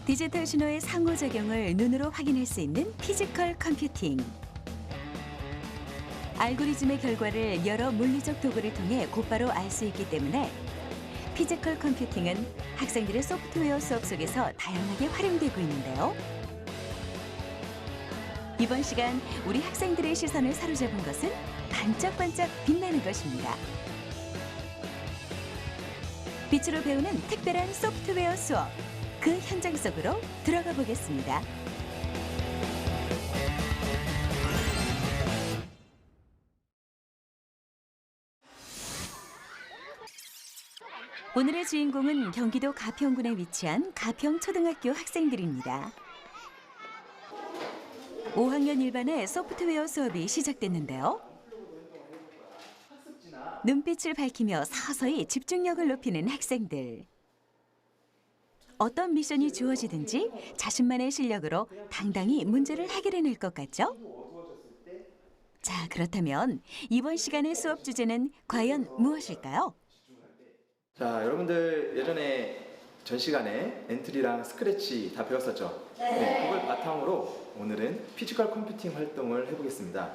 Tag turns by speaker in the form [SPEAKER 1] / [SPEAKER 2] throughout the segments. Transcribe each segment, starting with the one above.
[SPEAKER 1] 디지털 신호의 상호작용을 눈으로 확인할 수 있는 피지컬 컴퓨팅. 알고리즘의 결과를 여러 물리적 도구를 통해 곧바로 알 수 있기 때문에 피지컬 컴퓨팅은 학생들의 소프트웨어 수업 속에서 다양하게 활용되고 있는데요. 이번 시간 우리 학생들의 시선을 사로잡은 것은 반짝반짝 빛나는 것입니다. 빛으로 배우는 특별한 소프트웨어 수업, 그 현장 속으로 들어가 보겠습니다. 오늘의 주인공은 경기도 가평군에 위치한 가평초등학교 학생들입니다. 5학년 1반의 소프트웨어 수업이 시작됐는데요. 눈빛을 밝히며 서서히 집중력을 높이는 학생들. 어떤 미션이 주어지든지 자신만의 실력으로 당당히 문제를 해결해낼 것 같죠? 자, 그렇다면 이번 시간의 수업 주제는 과연 무엇일까요?
[SPEAKER 2] 자, 여러분들 예전에 전 시간에 엔트리랑 스크래치 다 배웠었죠? 네. 그걸 바탕으로 오늘은 피지컬 컴퓨팅 활동을 해보겠습니다.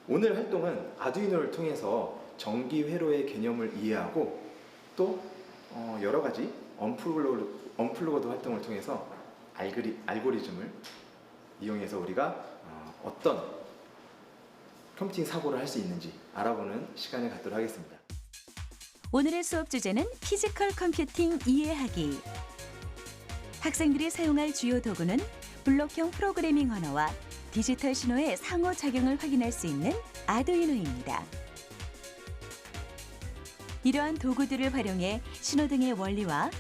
[SPEAKER 2] 오늘 활동은 아두이노를 통해서 전기 회로의 개념을 이해하고 또 여러 가지 언플러그드 활동을 통해서 알고리즘을 이용해서 우리가 어떤 컴퓨팅 사고를 할 수 있는지 알아보는 시간을 갖도록 하겠습니다.
[SPEAKER 1] 오늘의 수업 주제는 피지컬 컴퓨팅 이해하기. 학생들이 사용할 주요 도구는 블록형 프로그래밍 언어와 디지털 신호의 상호작용을 확인할 수 있는 아두이노입니다. 이러한 도구들을 활용해 신호등의 원리와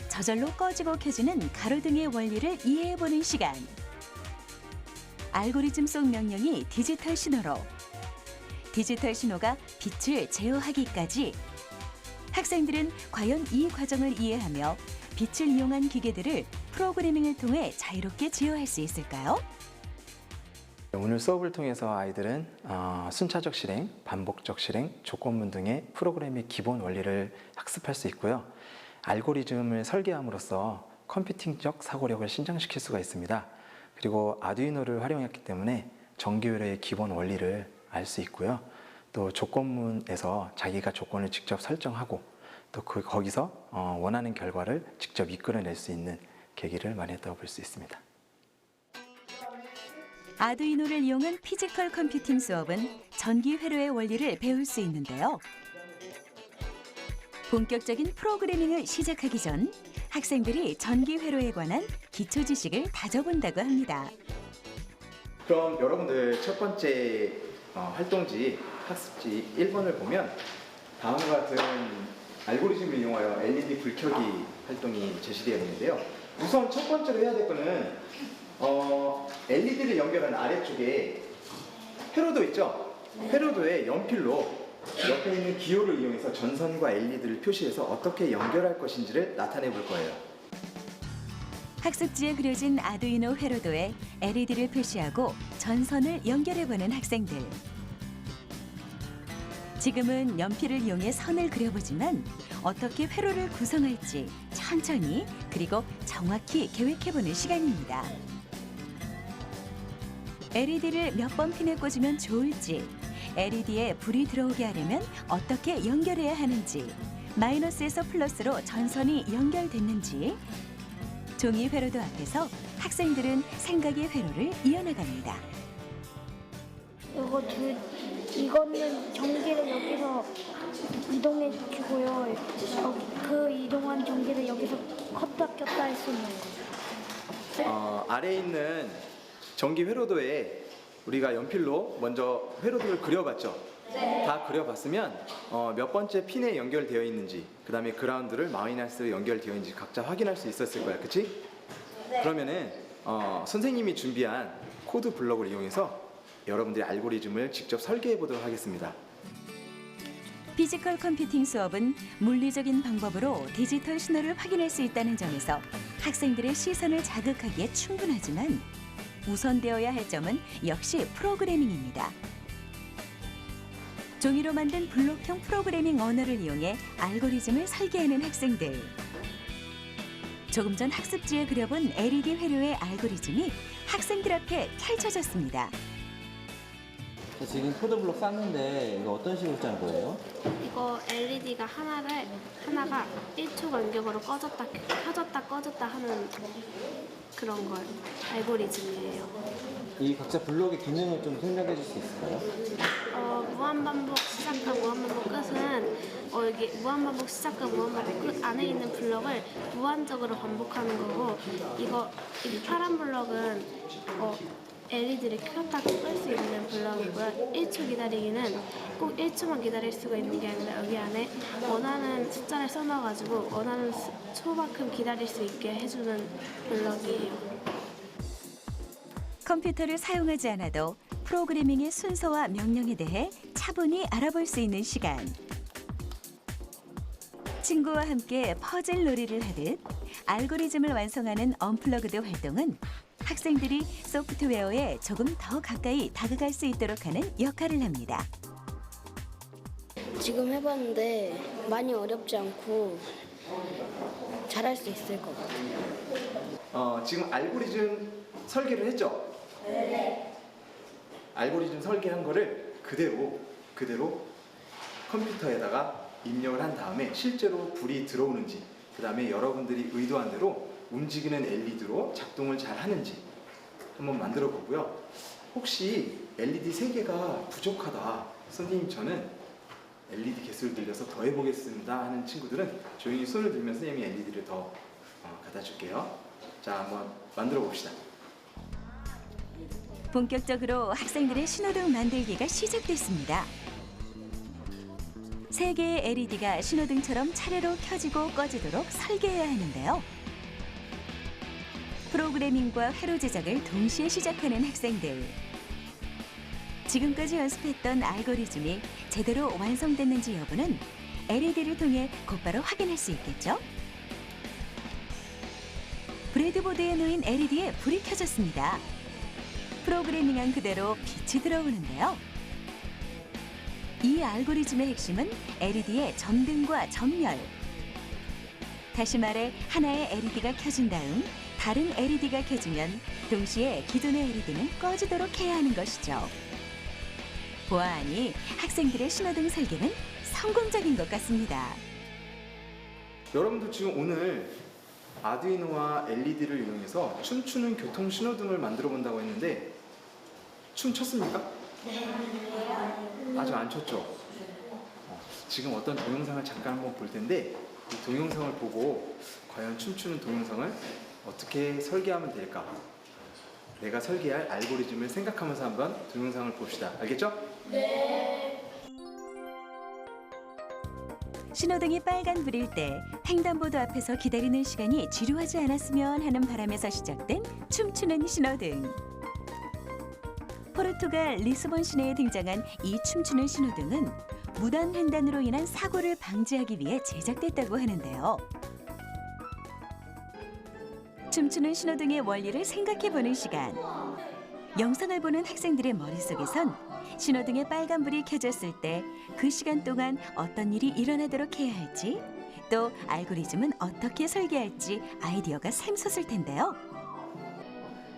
[SPEAKER 1] 저절로 꺼지고 켜지는 가로등의 원리를 이해해보는 시간. 알고리즘 속 명령이 디지털 신호로, 디지털 신호가 빛을 제어하기까지 학생들은 과연 이 과정을 이해하며 빛을 이용한 기계들을 프로그래밍을 통해 자유롭게 제어할 수 있을까요?
[SPEAKER 2] 오늘 수업을 통해서 아이들은 순차적 실행, 반복적 실행, 조건문 등의 프로그램의 기본 원리를 학습할 수 있고요. 알고리즘을 설계함으로써 컴퓨팅적 사고력을 신장시킬 수가 있습니다. 그리고 아두이노를 활용했기 때문에 전기회로의 기본 원리를 알 수 있고요. 또 조건문에서 자기가 조건을 직접 설정하고 또 거기서 원하는 결과를 직접 이끌어낼 수 있는 계기를 마련했다고 볼 수 있습니다.
[SPEAKER 1] 아두이노를 이용한 피지컬 컴퓨팅 수업은 전기 회로의 원리를 배울 수 있는데요. 본격적인 프로그래밍을 시작하기 전 학생들이 전기 회로에 관한 기초 지식을 다져본다고 합니다.
[SPEAKER 2] 그럼 여러분들 첫 번째 활동지 학습지 1번을 보면 다음과 같은 알고리즘을 이용하여 LED 불켜기 활동이 제시되어 있는데요. 우선 첫 번째로 해야 될 거는 LED를 연결하는 아래쪽에 회로도 있죠? 회로도에 연필로 옆에 있는 기호를 이용해서 전선과 LED를 표시해서 어떻게 연결할 것인지를 나타내 볼 거예요.
[SPEAKER 1] 학습지에 그려진 아두이노 회로도에 LED를 표시하고 전선을 연결해보는 학생들. 지금은 연필을 이용해 선을 그려보지만 어떻게 회로를 구성할지 천천히 그리고 정확히 계획해보는 시간입니다. LED를 몇 번 핀에 꽂으면 좋을지, LED에 불이 들어오게 하려면 어떻게 연결해야 하는지, 마이너스에서 플러스로 전선이 연결됐는지, 종이 회로도 앞에서 학생들은 생각의 회로를 이어나갑니다.
[SPEAKER 3] 이거는 전기를 여기서 이동해 주고요. 그 이동한 전기를 여기서 껐다 켰다 할 수 있는 거예요.
[SPEAKER 2] 아래에 있는 전기 회로도에 우리가 연필로 먼저 회로도를 그려봤죠? 네. 다 그려봤으면 몇 번째 핀에 연결되어 있는지, 그 다음에 그라운드를 마이너스로 연결되어 있는지 각자 확인할 수 있었을 거야, 그치? 네. 그러면은 선생님이 준비한 코드 블럭을 이용해서 여러분들의 알고리즘을 직접 설계해 보도록 하겠습니다.
[SPEAKER 1] 피지컬 컴퓨팅 수업은 물리적인 방법으로 디지털 신호를 확인할 수 있다는 점에서 학생들의 시선을 자극하기에 충분하지만 우선되어야 할 점은 역시 프로그래밍입니다. 종이로 만든 블록형 프로그래밍 언어를 이용해 알고리즘을 설계하는 학생들. 조금 전 학습지에 그려본 LED 회로의 알고리즘이 학생들 앞에 펼쳐졌습니다.
[SPEAKER 4] 지금 코드블록 쌌는데 이거 어떤 식으로 짠 거예요?
[SPEAKER 5] 이거 LED가 하나가 1초 간격으로 켜졌다 꺼졌다 하는 그런 걸 알고리즘이에요.
[SPEAKER 4] 이 각자 블록의 기능을 좀 설명해 줄 수 있을까요?
[SPEAKER 5] 무한반복 시작과 무한반복 끝은 여기 무한반복 시작과 무한반복 끝 안에 있는 블럭을 무한적으로 반복하는 거고 이 파란 블럭은 LED를 켰다 끌 수 있는 블럭이고요. 1초 기다리기는 꼭 1초만 기다릴 수가 있는 게 아니라 여기 안에 원하는 숫자를 써놔가지고 원하는 초만큼 기다릴 수 있게 해주는 블럭이에요.
[SPEAKER 1] 컴퓨터를 사용하지 않아도 프로그래밍의 순서와 명령에 대해 차분히 알아볼 수 있는 시간. 친구와 함께 퍼즐 놀이를 하듯 알고리즘을 완성하는 언플러그드 활동은 학생들이 소프트웨어에 조금 더 가까이 다가갈 수 있도록 하는 역할을 합니다.
[SPEAKER 6] 지금 해봤는데 많이 어렵지 않고 잘할 수 있을 것 같아요.
[SPEAKER 2] 지금 알고리즘 설계를 했죠? 네. 알고리즘 설계한 거를 그대로 컴퓨터에다가 입력을 한 다음에 실제로 불이 들어오는지, 그 다음에 여러분들이 의도한 대로 움직이는 LED로 작동을 잘 하는지 한번 만들어 보고요. 혹시 LED 3개가 부족하다, 선생님 저는 LED 개수를 늘려서 더 해보겠습니다 하는 친구들은 조용히 손을 들면 선생님이 LED를 더 갖다 줄게요. 자, 한번 만들어 봅시다.
[SPEAKER 1] 본격적으로 학생들의 신호등 만들기가 시작됐습니다. 3개의 LED가 신호등처럼 차례로 켜지고 꺼지도록 설계해야 하는데요. 프로그래밍과 회로 제작을 동시에 시작하는 학생들. 지금까지 연습했던 알고리즘이 제대로 완성됐는지 여부는 LED를 통해 곧바로 확인할 수 있겠죠? 브레드보드에 놓인 LED에 불이 켜졌습니다. 프로그래밍한 그대로 빛이 들어오는데요. 이 알고리즘의 핵심은 LED의 점등과 점멸. 다시 말해 하나의 LED가 켜진 다음 다른 LED가 켜지면 동시에 기존의 LED는 꺼지도록 해야 하는 것이죠. 보아하니 학생들의 신호등 설계는 성공적인 것 같습니다.
[SPEAKER 2] 여러분도 지금 오늘 아두이노와 LED를 이용해서 춤추는 교통 신호등을 만들어 본다고 했는데 춤 췄습니까? 네. 아직 안 췄죠? 지금 어떤 동영상을 잠깐 한번 볼 텐데 이 동영상을 보고 과연 춤추는 동영상을 어떻게 설계하면 될까? 내가 설계할 알고리즘을 생각하면서 한번 동영상을 봅시다. 알겠죠? 네.
[SPEAKER 1] 신호등이 빨간불일 때 횡단보도 앞에서 기다리는 시간이 지루하지 않았으면 하는 바람에서 시작된 춤추는 신호등. 포르투갈 리스본 시내에 등장한 이 춤추는 신호등은 무단 횡단으로 인한 사고를 방지하기 위해 제작됐다고 하는데요. 춤추는 신호등의 원리를 생각해보는 시간. 영상을 보는 학생들의 머릿속에선 신호등의 빨간불이 켜졌을 때 그 시간 동안 어떤 일이 일어나도록 해야 할지, 또 알고리즘은 어떻게 설계할지 아이디어가 샘솟을 텐데요.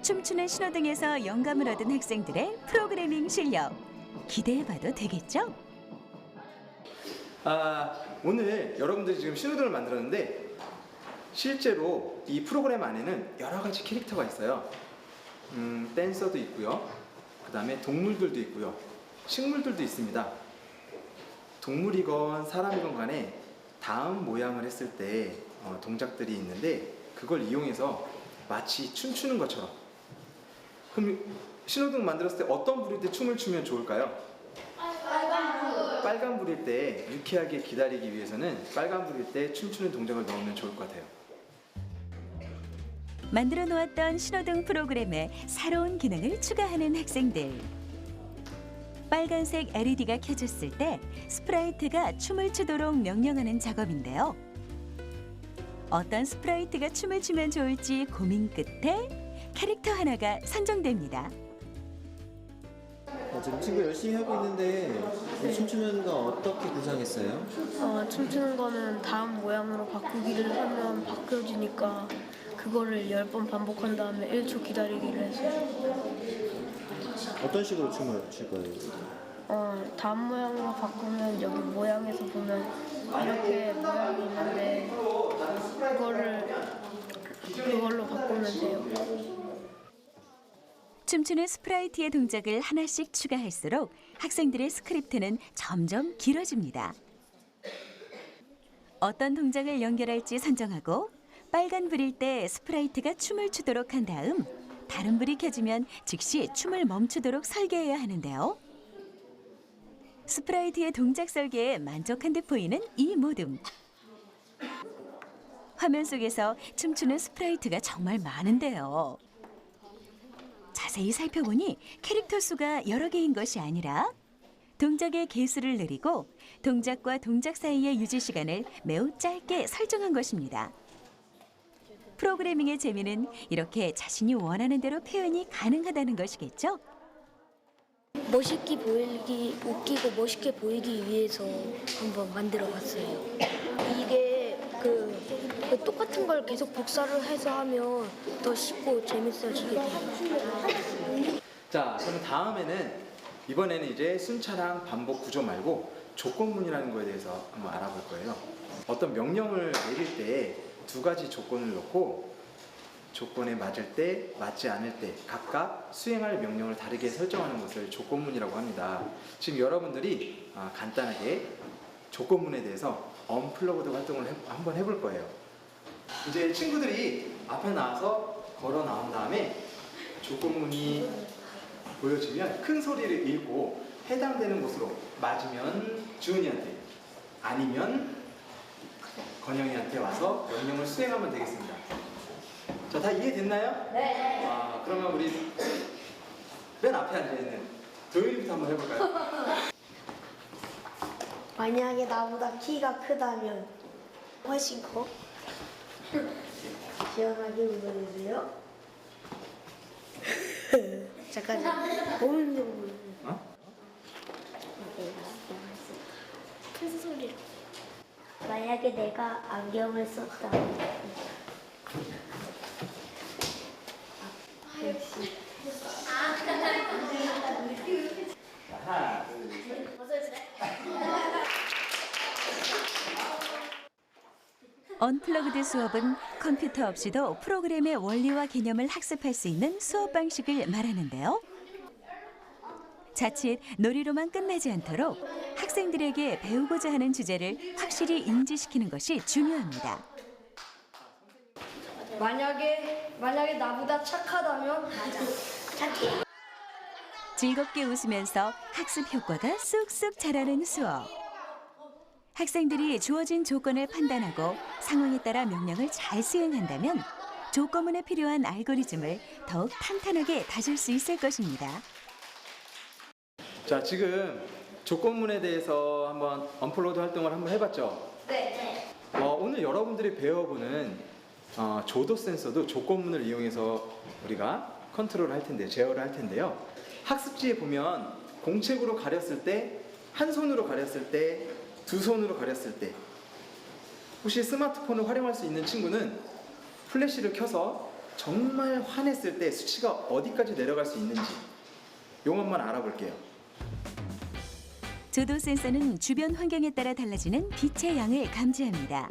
[SPEAKER 1] 춤추는 신호등에서 영감을 얻은 학생들의 프로그래밍 실력 기대해봐도 되겠죠?
[SPEAKER 2] 오늘 여러분들이 지금 신호등을 만들었는데 실제로 이 프로그램 안에는 여러 가지 캐릭터가 있어요. 댄서도 있고요. 그 다음에 동물들도 있고요. 식물들도 있습니다. 동물이건 사람이건 간에 다음 모양을 했을 때 동작들이 있는데 그걸 이용해서 마치 춤추는 것처럼. 그럼 신호등 만들었을 때 어떤 불일 때 춤을 추면 좋을까요? 빨간 불일 때 유쾌하게 기다리기 위해서는 빨간 불일 때 춤추는 동작을 넣으면 좋을 것 같아요.
[SPEAKER 1] 만들어 놓았던 신호등 프로그램에 새로운 기능을 추가하는 학생들. 빨간색 LED가 켜졌을 때 스프라이트가 춤을 추도록 명령하는 작업인데요. 어떤 스프라이트가 춤을 추면 좋을지 고민 끝에 캐릭터 하나가 선정됩니다.
[SPEAKER 4] 지금 친구 열심히 하고 있는데 이 춤추는 거 어떻게 구상했어요?
[SPEAKER 7] 춤추는 거는 다음 모양으로 바꾸기를 하면 바뀌어지니까 그거를 10번 반복한 다음에 1초 기다리기를 했어요.
[SPEAKER 4] 어떤 식으로 춤을 출 거예요?
[SPEAKER 7] 다음 모양으로 바꾸면 여기 모양에서 보면 이렇게 모양이 있는데 그걸로 바꾸면 돼요.
[SPEAKER 1] 춤추는 스프라이트의 동작을 하나씩 추가할수록 학생들의 스크립트는 점점 길어집니다. 어떤 동작을 연결할지 선정하고 빨간 불일 때 스프라이트가 춤을 추도록 한 다음 다른 불이 켜지면 즉시 춤을 멈추도록 설계해야 하는데요. 스프라이트의 동작 설계에 만족한 듯 보이는 이 모둠. 화면 속에서 춤추는 스프라이트가 정말 많은데요. 자세히 살펴보니 캐릭터 수가 여러 개인 것이 아니라 동작의 개수를 늘리고 동작과 동작 사이의 유지 시간을 매우 짧게 설정한 것입니다. 프로그래밍의 재미는 이렇게 자신이 원하는 대로 표현이 가능하다는 것이겠죠?
[SPEAKER 3] 멋있게 보이기, 웃기고 멋있게 보이기 위해서 한번 만들어 봤어요. 이게 그 똑같은 걸 계속 복사를 해서 하면 더 쉽고 재밌어지게 돼요.
[SPEAKER 2] 자, 그럼 다음에는 이번에는 이제 순차랑 반복 구조 말고 조건문이라는 거에 대해서 한번 알아볼 거예요. 어떤 명령을 내릴 때 두 가지 조건을 넣고 조건에 맞을 때, 맞지 않을 때 각각 수행할 명령을 다르게 설정하는 것을 조건문이라고 합니다. 지금 여러분들이 간단하게 조건문에 대해서 언플러그드 활동을 한번 해볼 거예요. 이제 친구들이 앞에 나와서 걸어 나온 다음에 조건문이 보여지면 큰 소리를 읽고 해당되는 곳으로 맞으면 주은이한테 아니면 건영이한테 와서 명령을 수행하면 되겠습니다. 자, 다 이해됐나요? 네. 그러면 우리 맨 앞에 앉아있는 도윤이부터 한번 해볼까요?
[SPEAKER 3] 만약에 나보다 키가 크다면 훨씬 커? 시원하게 울어주세요. 잠깐, 보는 중. 큰 소리로. 만약에 내가 안경을 썼다.
[SPEAKER 2] 하나, 둘, 셋.
[SPEAKER 1] 언플러그드 수업은 컴퓨터 없이도 프로그램의 원리와 개념을 학습할 수 있는 수업 방식을 말하는데요. 자칫 놀이로만 끝나지 않도록 학생들에게 배우고자 하는 주제를 확실히 인지시키는 것이 중요합니다.
[SPEAKER 3] 만약에 나보다 착하다면 착해.
[SPEAKER 1] 즐겁게 웃으면서 학습 효과가 쑥쑥 자라는 수업. 학생들이 주어진 조건을 판단하고 상황에 따라 명령을 잘 수행한다면 조건문에 필요한 알고리즘을 더욱 탄탄하게 다질 수 있을 것입니다.
[SPEAKER 2] 자, 지금 조건문에 대해서 한번 언플러그드 활동을 한번 해봤죠? 네. 오늘 여러분들이 배워보는 조도 센서도 조건문을 이용해서 우리가 컨트롤을 할 텐데, 제어를 할 텐데요. 학습지에 보면 공책으로 가렸을 때, 한 손으로 가렸을 때, 두 손으로 가렸을 때, 혹시 스마트폰을 활용할 수 있는 친구는 플래시를 켜서 정말 화냈을 때 수치가 어디까지 내려갈 수 있는지 요것만 알아볼게요.
[SPEAKER 1] 조도 센서는 주변 환경에 따라 달라지는 빛의 양을 감지합니다.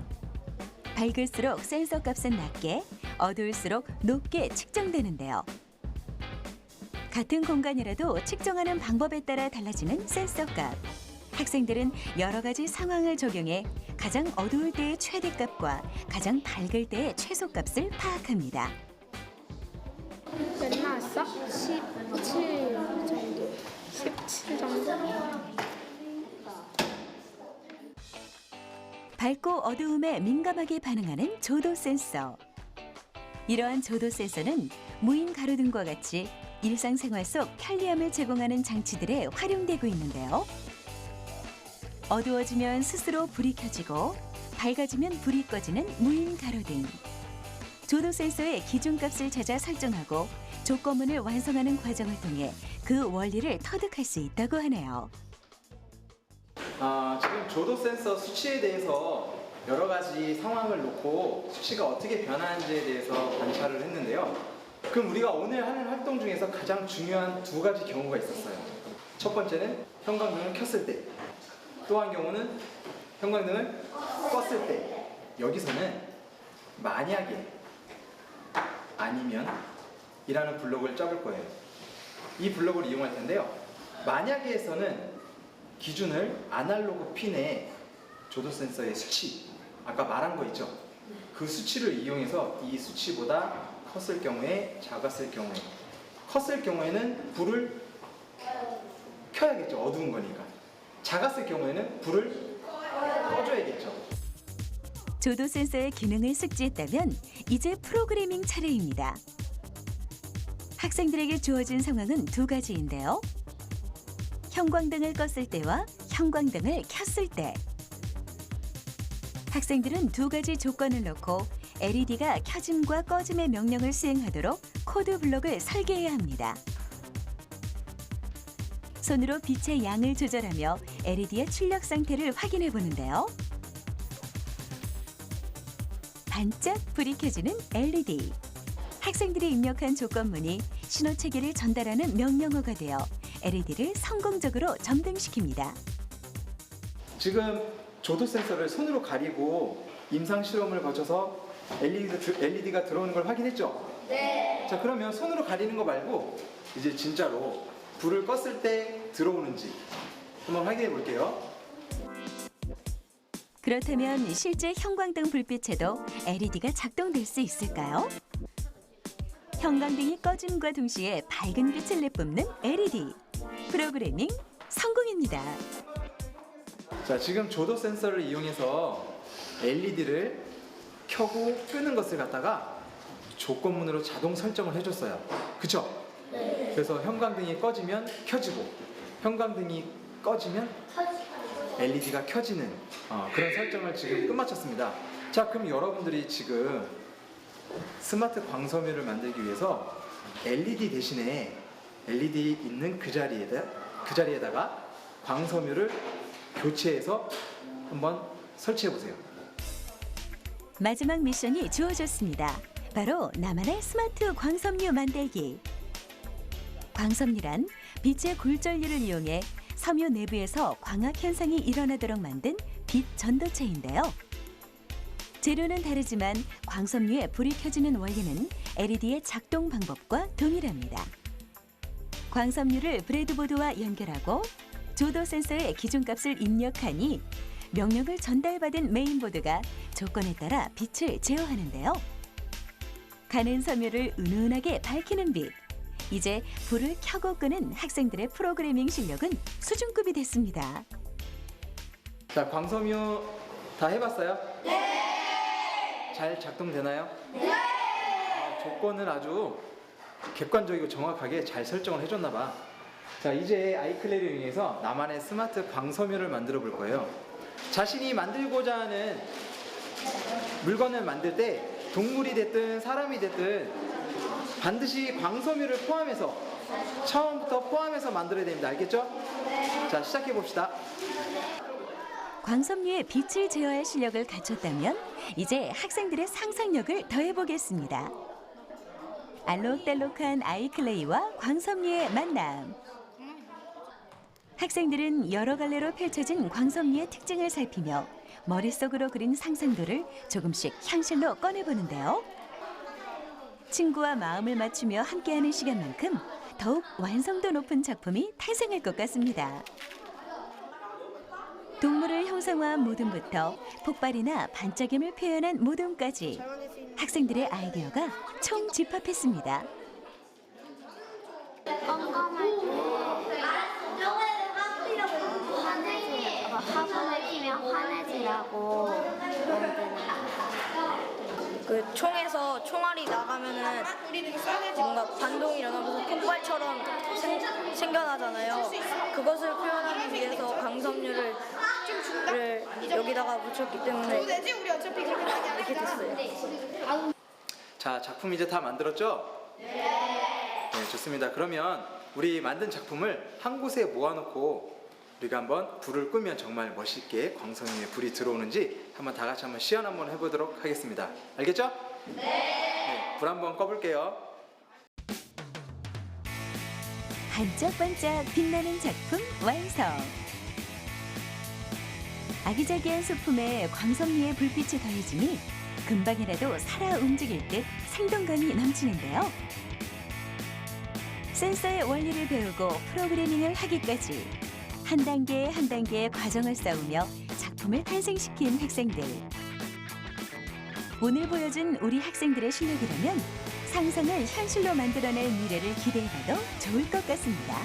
[SPEAKER 1] 밝을수록 센서 값은 낮게, 어두울수록 높게 측정되는데요. 같은 공간이라도 측정하는 방법에 따라 달라지는 센서 값. 학생들은 여러 가지 상황을 적용해 가장 어두울 때의 최대값과 가장 밝을 때의 최소값을 파악합니다.
[SPEAKER 5] 몇 나왔어? 17 정도. 17 정도?
[SPEAKER 1] 밝고 어두움에 민감하게 반응하는 조도 센서. 이러한 조도 센서는 무인 가로등과 같이 일상생활 속 편리함을 제공하는 장치들에 활용되고 있는데요. 어두워지면 스스로 불이 켜지고 밝아지면 불이 꺼지는 무인 가로등. 조도 센서의 기준값을 찾아 설정하고 조건문을 완성하는 과정을 통해 그 원리를 터득할 수 있다고 하네요.
[SPEAKER 2] 지금 조도 센서 수치에 대해서 여러 가지 상황을 놓고 수치가 어떻게 변하는지에 대해서 관찰을 했는데요. 그럼 우리가 오늘 하는 활동 중에서 가장 중요한 두 가지 경우가 있었어요. 첫 번째는 형광등을 켰을 때, 또 한 경우는 형광등을 껐을 때. 여기서는 만약에 아니면 이라는 블록을 적을 거예요. 이 블록을 이용할 텐데요. 만약에에서는 기준을 아날로그 핀에 조도 센서의 수치, 아까 말한 거 있죠? 그 수치를 이용해서 이 수치보다 컸을 경우에, 작았을 경우에, 컸을 경우에는 불을 켜야겠죠. 어두운 거니까. 작았을 경우에는 불을 꺼줘야겠죠.
[SPEAKER 1] 조도 센서의 기능을 숙지했다면 이제 프로그래밍 차례입니다. 학생들에게 주어진 상황은 두 가지인데요. 형광등을 껐을 때와 형광등을 켰을 때. 학생들은 두 가지 조건을 넣고 LED가 켜짐과 꺼짐의 명령을 수행하도록 코드 블록을 설계해야 합니다. 손으로 빛의 양을 조절하며 LED의 출력 상태를 확인해 보는데요. 반짝 불이 켜지는 LED. 학생들이 입력한 조건문이 신호체계를 전달하는 명령어가 되어 LED를 성공적으로 점등시킵니다.
[SPEAKER 2] 지금 조도 센서를 손으로 가리고 임상 실험을 거쳐서 LED가 들어오는 걸 확인했죠? 네. 자, 그러면 손으로 가리는 거 말고 이제 진짜로 불을 껐을 때 들어오는지 한번 확인해 볼게요.
[SPEAKER 1] 그렇다면 실제 형광등 불빛에도 LED가 작동될 수 있을까요? 형광등이 꺼짐과 동시에 밝은 빛을 내뿜는 LED. 프로그래밍 성공입니다.
[SPEAKER 2] 자, 지금 조도 센서를 이용해서 LED를 켜고 끄는 것을 갖다가 조건문으로 자동 설정을 해줬어요. 그쵸? 네. 그래서 형광등이 꺼지면 켜지고 형광등이 꺼지면 LED가 켜지는 그런 설정을 지금 끝마쳤습니다. 자, 그럼 여러분들이 지금 스마트 광섬유를 만들기 위해서 LED 대신에 LED 있는 그 자리에다가 광섬유를 교체해서 한번 설치해 보세요.
[SPEAKER 1] 마지막 미션이 주어졌습니다. 바로 나만의 스마트 광섬유 만들기. 광섬유란 빛의 굴절율을 이용해 섬유 내부에서 광학 현상이 일어나도록 만든 빛 전도체인데요. 재료는 다르지만 광섬유에 불이 켜지는 원리는 LED의 작동 방법과 동일합니다. 광섬유를 브레드보드와 연결하고 조도 센서의 기준값을 입력하니 명령을 전달받은 메인보드가 조건에 따라 빛을 제어하는데요. 가는 섬유를 은은하게 밝히는 빛. 이제 불을 켜고 끄는 학생들의 프로그래밍 실력은 수준급이 됐습니다.
[SPEAKER 2] 자, 광섬유 다 해봤어요? 네! 잘 작동되나요? 네! 조건을 아주 객관적이고 정확하게 잘 설정을 해줬나 봐. 자, 이제 아이클레를 이용해서 나만의 스마트 광섬유를 만들어 볼 거예요. 자신이 만들고자 하는 물건을 만들 때 동물이 됐든 사람이 됐든 반드시 광섬유를 포함해서 처음부터 포함해서 만들어야 됩니다. 알겠죠? 자, 시작해 봅시다.
[SPEAKER 1] 광섬유의 빛을 제어할 실력을 갖췄다면 이제 학생들의 상상력을 더해보겠습니다. 알록달록한 아이클레이와 광섬유의 만남. 학생들은 여러 갈래로 펼쳐진 광섬유의 특징을 살피며 머릿속으로 그린 상상도를 조금씩 현실로 꺼내보는데요. 친구와 마음을 맞추며 함께하는 시간만큼 더욱 완성도 높은 작품이 탄생할 것 같습니다. 동물을 형상화한 모둠부터 폭발이나 반짝임을 표현한 모둠까지 학생들의 아이디어가 총집합했습니다.
[SPEAKER 5] 껌껌할 때 화분을 키면 환해지라고 만드는
[SPEAKER 7] 그 총에서 총알이 나가면은 뭔가 반동이 일어나면서 폭발처럼 생겨나잖아요. 그것을 표현하기 위해서 광섬유를 여기다가 묻혔기 때문에 이렇게 됐어요.
[SPEAKER 2] 자, 작품 이제 다 만들었죠? 네, 좋습니다. 그러면 우리 만든 작품을 한 곳에 모아놓고 우리가 한번 불을 끄면 정말 멋있게 광성리에 불이 들어오는지 한번 다 같이 한번 시연 한번 해보도록 하겠습니다. 알겠죠? 네. 불 한번 꺼볼게요.
[SPEAKER 1] 반짝반짝 빛나는 작품 완성. 아기자기한 소품에 광석리의 불빛이 더해지니 금방이라도 살아 움직일 듯 생동감이 넘치는데요. 센서의 원리를 배우고 프로그래밍을 하기까지 한 단계 한 단계의 과정을 쌓으며 작품을 탄생시킨 학생들. 오늘 보여준 우리 학생들의 실력이라면 상상을 현실로 만들어낼 미래를 기대해봐도 좋을 것 같습니다.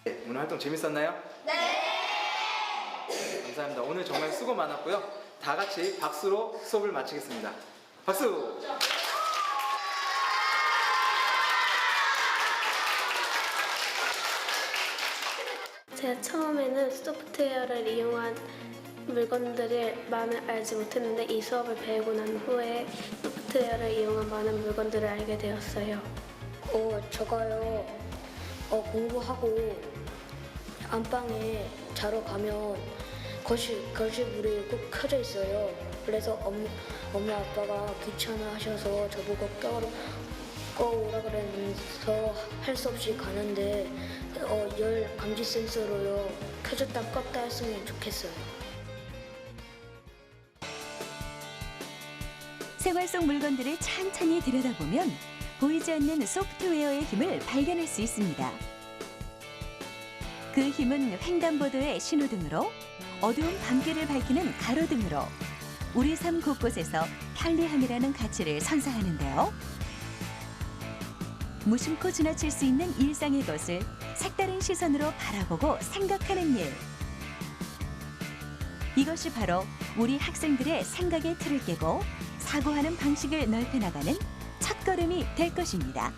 [SPEAKER 2] 네, 오늘 활동 재밌었나요? 네! 감사합니다. 오늘 정말 수고 많았고요. 다 같이 박수로 수업을 마치겠습니다. 박수!
[SPEAKER 5] 제가 처음에는 소프트웨어를 이용한 물건들을 많이 알지 못했는데 이 수업을 배우고 난 후에 소프트웨어를 이용한 많은 물건들을 알게 되었어요.
[SPEAKER 6] 저가요. 공부하고 안방에 자러 가면 거실불이 꼭 켜져 있어요. 그래서 엄마 아빠가 귀찮아하셔서 저보고 꺼오라 그러면서 할 수 없이 가는데 열 감지 센서로요 켜졌다 껐다 했으면 좋겠어요.
[SPEAKER 1] 생활 속 물건들을 찬찬히 들여다보면 보이지 않는 소프트웨어의 힘을 발견할 수 있습니다. 그 힘은 횡단보도의 신호등으로, 어두운 밤길을 밝히는 가로등으로 우리 삶 곳곳에서 편리함이라는 가치를 선사하는데요. 무심코 지나칠 수 있는 일상의 것을 색다른 시선으로 바라보고 생각하는 일. 이것이 바로 우리 학생들의 생각의 틀을 깨고 사고하는 방식을 넓혀나가는 첫걸음이 될 것입니다.